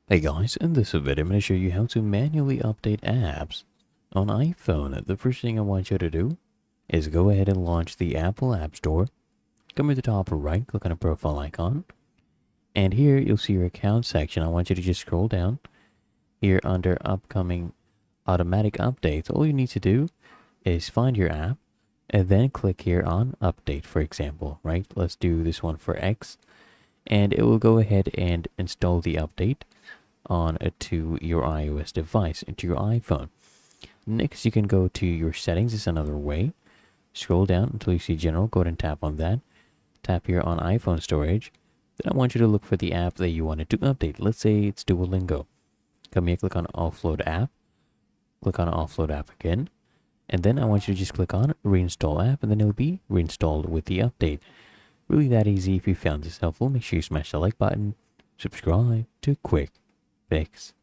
Hey guys, in this video I'm going to show you how to manually update apps on iPhone. The first thing I want you to do is go ahead and launch the Apple App Store. Come to the top right, click on a profile icon, and here you'll see your account section. I want you to just scroll down here under upcoming automatic updates. All you need to do is find your app and then click here on update, for example, right? Let's do this one for X, and it will go ahead and install the update on to your iOS device, into your iPhone. Next, you can go to your settings. Is another way. Scroll down until you see general. Go ahead and tap on that. Tap here on iPhone storage. Then I want you to look for the app that you wanted to update. Let's say it's Duolingo. Come here, click on offload app. Click on offload app again. And then I want you to just click on reinstall app, and then it'll be reinstalled with the update. Really that easy. If you found this helpful, make sure you smash the like button, subscribe to Quick Fix.